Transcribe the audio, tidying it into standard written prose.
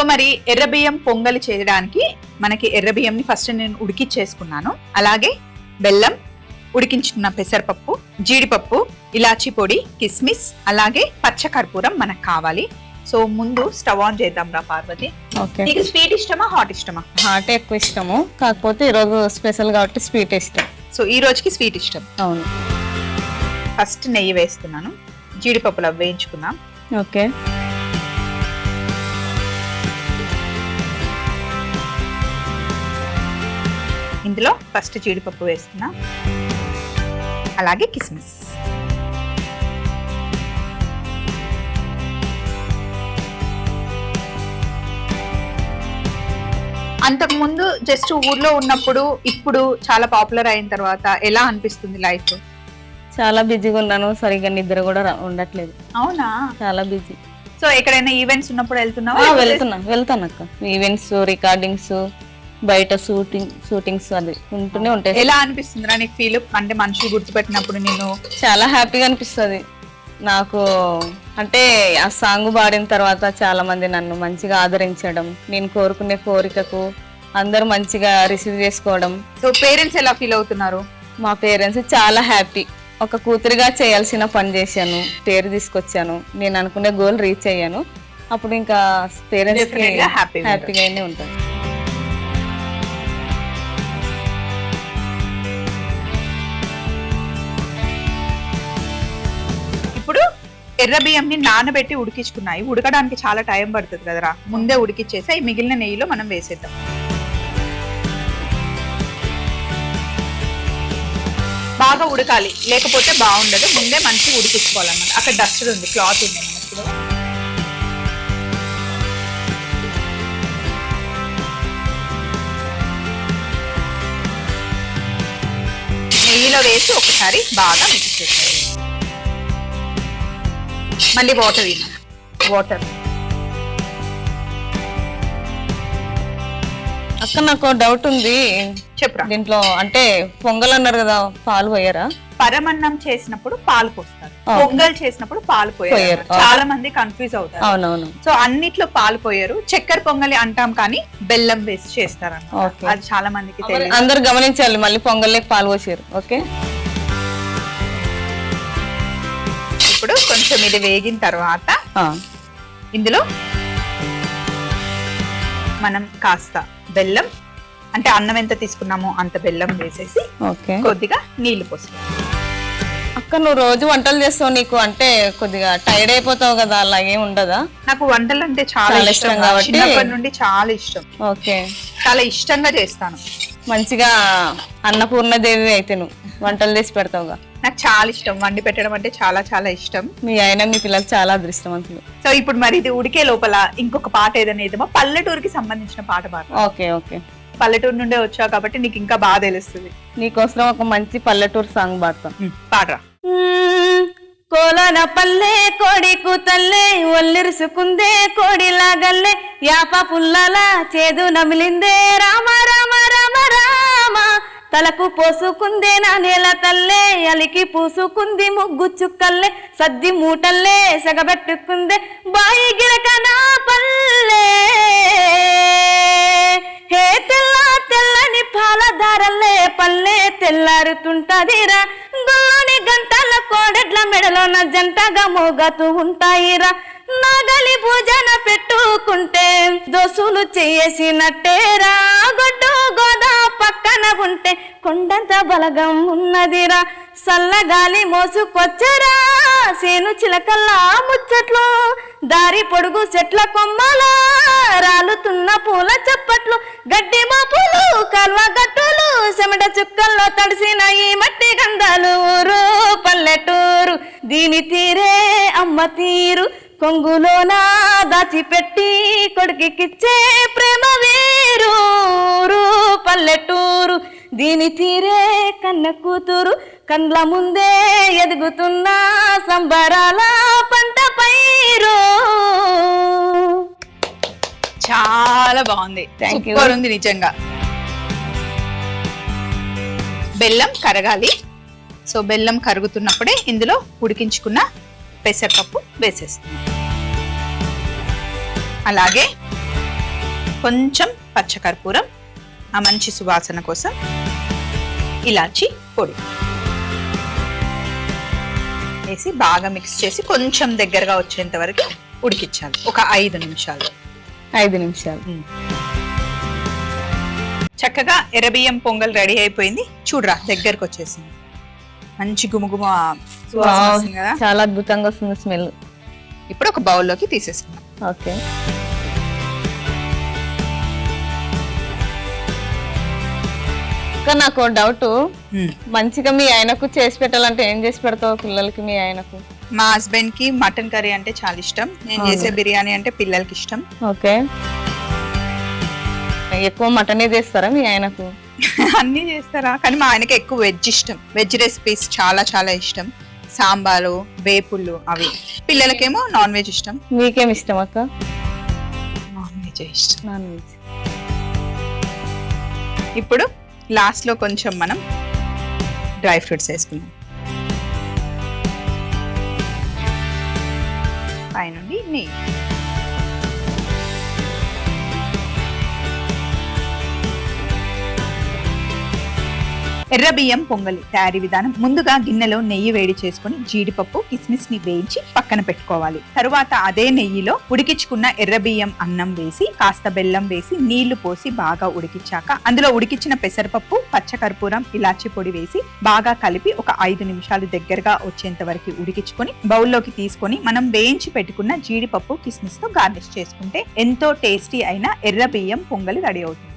So మరి ఎర్ర బియ్యం పొంగలి చేయడానికి మనకి ఎర్ర బియ్యంని ఫస్ట్ నేను ఉడికిచ్చేసుకున్నాను. అలాగే బెల్లం, ఉడికించుకున్న పెసరపప్పు, జీడిపప్పు, ఇలాచీ పొడి, కిస్మిస్, అలాగే పచ్చ కర్పూరం మనకు కావాలి. సో ముందు స్టవ్ ఆన్ చేద్దాం రా పార్వతి. నీకు స్వీట్ ఇష్టమా హాట్ ఇష్టమా? హాట్ ఎక్కువ ఇష్టము, కాకపోతే ఈరోజు స్పెషల్ కాబట్టి స్వీట్ ఇష్టం. సో ఈ రోజుకి స్వీట్ ఇష్టం. అవును. ఫస్ట్ నెయ్యి వేస్తున్నాను, జీడిపప్పులు అవి వేయించుకుందాం. ఓకే. ఇందులో ఫస్ట్ జీడిపప్పు వేస్తున్నా, అలాగే కిస్మిస్. అంతకు ముందు జస్ట్ ఊర్లో ఉన్నప్పుడు ఇప్పుడు చాలా పాపులర్ అయిన తర్వాత ఎలా అనిపిస్తుంది లైఫ్? చాలా బిజీగా ఉన్నాను, సరిగ్గా నిద్ర కూడా ఉండట్లేదు. అవునా? చాలా బిజీ. సో ఎక్కడైనా ఈవెంట్స్ ఉన్నప్పుడు వెళ్తున్నావా? వెళ్తాను అక్క. ఈవెంట్స్, రికార్డింగ్స్, బయట షూటింగ్స్ అది ఉంటూనే ఉంటాయి. ఎలా అనిపిస్తుంది రా నీకు ఫీల్? అంటే మనుషులు గుర్తుపెట్టినప్పుడు నేను చాలా హ్యాపీగా అనిపిస్తుంది నాకు. అంటే ఆ సాంగ్ పాడిన తర్వాత చాలా మంది నన్ను మంచిగా ఆదరించడం, నేను కోరుకునే కోరికకు అందరూ మంచిగా రిసీవ్ చేసుకోవడం. సో పేరెంట్స్ ఎలా ఫీల్ అవుతున్నారు? మా పేరెంట్స్ చాలా హ్యాపీ. ఒక కూతురిగా చేయాల్సిన పని చేశాను, పేరు తీసుకొచ్చాను, నేను అనుకునే గోల్ రీచ్ అయ్యాను. అప్పుడు ఇంకా పేరెంట్స్ హ్యాపీగానే ఉంటాను. ఇప్పుడు ఎర్ర బియ్యంని నానబెట్టి ఉడికించుకున్నాయి. ఉడకడానికి చాలా టైం పడుతుంది కదరా, ముందే ఉడికిచ్చేసి మిగిలిన నెయ్యిలో మనం వేసేద్దాం. బాగా ఉడకాలి, లేకపోతే బాగుండదు. ముందే మంచిగా ఉడికించుకోవాలన్నమాట. అక్కడ డస్టర్ ఉంది, క్లాత్ ఉంది మనకి. నెయ్యిలో వేసి ఒకసారి బాగా మిక్స్ చేసేయాలి. మళ్ళీ వాటర్. అక్క నాకు డౌట్ ఉంది, చెప్పరా. దీంట్లో అంటే పొంగల్ అన్నారు కదా, పాలు పోయారా? పరమన్నం చేసినప్పుడు పాలు పోస్తారు, పొంగల్ చేసినప్పుడు పాలు పోయారు. చాలా మంది కన్ఫ్యూజ్ అవుతారు. అవునవును. సో అన్నిట్లో పాలు పోయారు. చక్కెర పొంగలి అంటాం కానీ బెల్లం వేసి చేస్తారు. అది చాలా మందికి తెలియదు. అందరు గమనించాలి. మళ్ళీ పొంగల్లోకి పాలు పోసారు. ఓకే. ఇప్పుడు కొంచెం ఇది వేగిన తర్వాత ఇందులో మనం కాస్త బెల్లం, అంటే అన్నం ఎంత తీసుకున్నామో అంత బెల్లం వేసేసి కొద్దిగా నీళ్లు పోసుకోవాలి. అక్క నువ్వు రోజు వంటలు చేస్తావు, నీకు అంటే కొద్దిగా టైర్డ్ అయిపోతావు కదా, అలాగే ఉండదా? నాకు వంటలు అంటే చాలా ఇష్టం కాబట్టి చిన్నప్పటి నుండి చాలా ఇష్టం. ఓకే. చాలా ఇష్టంగా చేస్తాను. మంచిగా అన్నపూర్ణదేవి అయితే నువ్వు వంటలు చేసి పెడతావుగా. నాకు చాలా ఇష్టం వండి పెట్టడం అంటే, చాలా చాలా ఇష్టం. మీ ఆయన మీ పిల్లలు చాలా అదృష్టవంతులు. సో ఇప్పుడు మరి ఇది ఉడికే లోపల ఇంకొక పాట ఏదైనా ఏదేమో పల్లెటూరుకి సంబంధించిన పాట పాడు. Okay okay. పల్లెటూరు నుండే వచ్చావు కాబట్టి నీకు ఇంకా బాగా తెలుస్తుంది. నీకోసం ఒక మంచి పల్లెటూరు సాంగ్ పాడతాం. పాడరా. కోలన పల్లె కోడి కూతల్లే, ఒల్లిరుసుకుందే కోడిలాగల్లే, యాప పుల్లల చేదు నమిలిందే, రామ రామ రామ రామ, తలకు పోసుకుందే నా నేల తల్లే, అలికి పూసుకుంది ముగ్గు చుక్కల్లే, సద్ది మూటల్లే సగబెట్టుకుందే, బాయి గిరక నా పల్లె, హే తెల్ల తెల్లని పాలధారల్లే, పల్లె తెల్లారుతుంటదిరా, గొల్లని గంటల కోడెడ్ల మెడలోన జంటగా మోగతూ ఉంటాయిరా, నాగలి భుజన పెట్టుకుంటే దోసులు చేసినట్టేరా, గొడ్డు గోదా పక్కన ఉంటే కొండంత బలగం ఉన్నదిరా, సల్లగాలి మోసుకొచ్చరా సేను చిలకల్లా ముచ్చట్లు, దారి పొడుగు చెట్ల కొమ్మల రాలుతున్న పూల చప్పట్లు, గడ్డి మాపులు కల్వ గట్టులు, చెమట చుక్కల్లో తడిసిన ఈ మట్టి గంధాలు, ఊరు పల్లెటూరు దీని తీరే అమ్మ తీరు, కొంగులోనా దాచిపెట్టి కొడుకిచ్చే ప్రేమ వేరు, పల్లెటూరు దీని తీరే కన్న కూతురు, కండ్ల ముందే ఎదుగుతున్న సంబరాల పంట పైరు. చాలా బాగుంది, సూపర్ ఉంది నిజంగా. బెల్లం కరగాలి. సో బెల్లం కరుగుతున్నప్పుడే ఇందులో ఉడికించుకున్న పెసరపప్పు వేసేస్తున్నాం. అలాగే కొంచెం పచ్చకర్పూరం, ఆ మంచి సువాసన కోసం ఇలాచి పొడి వేసి బాగా మిక్స్ చేసి కొంచెం దగ్గరగా వచ్చేంత వరకు ఉడికించాలి. ఒక 5 నిమిషాలు. 5 నిమిషాలు. చక్కగా ఎర్రబియ్యం పొంగల్ రెడీ అయిపోయింది. చూడరా దగ్గరకు వచ్చేసింది. మంచి గుమగుమ సువాసన వస్తుంది కదా, చాలా అద్భుతంగా వస్తుంది స్మెల్. ఇప్పుడు ఒక బౌల్లోకి తీసేసుకుందాం. ఓకే. ఇంకా నాకు డౌట్, మంచిగా మీ ఆయనకు చేసి పెట్టాలంటే ఏం చేసి పెడతావు పిల్లలకి? మీ ఆయనకు? మా హస్బెండ్ కి మటన్ కర్రీ అంటే చాలా ఇష్టం. నేను చేసే బిర్యానీ అంటే పిల్లలకి ఇష్టం. ఓకే. ఎక్కువ మటనే చేస్తారా మీ ఆయనకు? అన్ని చేస్తారా, కానీ మా ఆయనకి ఎక్కువ వెజ్ ఇష్టం. వెజ్ రెసిపీస్ చాలా చాలా ఇష్టం. సాంబారు, వేపుళ్ళు అవి. పిల్లలకేమో నాన్ వెజ్ ఇష్టం. మీకేం ఇష్టం అక్క? నాన్ వెజ్ ఇష్టం. Non veg. ఇప్పుడు లాస్ట్ లో కొంచెం మనం డ్రై ఫ్రూట్స్ వేసుకుందాం. పైనుండి నెయ్యి. ఎర్ర బియ్యం పొంగలి తయారీ విధానం. ముందుగా గిన్నెలో నెయ్యి వేడి చేసుకుని జీడిపప్పు, కిస్మిస్ ని వేయించి పక్కన పెట్టుకోవాలి. తరువాత అదే నెయ్యిలో ఉడికించుకున్న ఎర్ర బియ్యం అన్నం వేసి కాస్త బెల్లం వేసి నీళ్లు పోసి బాగా ఉడికించాక అందులో ఉడికించిన పెసరపప్పు, పచ్చకర్పూరం, ఇలాచి పొడి వేసి బాగా కలిపి ఒక 5 నిమిషాలు దగ్గరగా వచ్చేంత వరకు ఉడికించుకొని బౌల్లోకి తీసుకొని మనం వేయించి పెట్టుకున్న జీడిపప్పు, కిస్మిస్ తో గార్నిష్ చేసుకుంటే ఎంతో టేస్టీ అయిన ఎర్ర బియ్యం పొంగలి రెడీ అవుతుంది.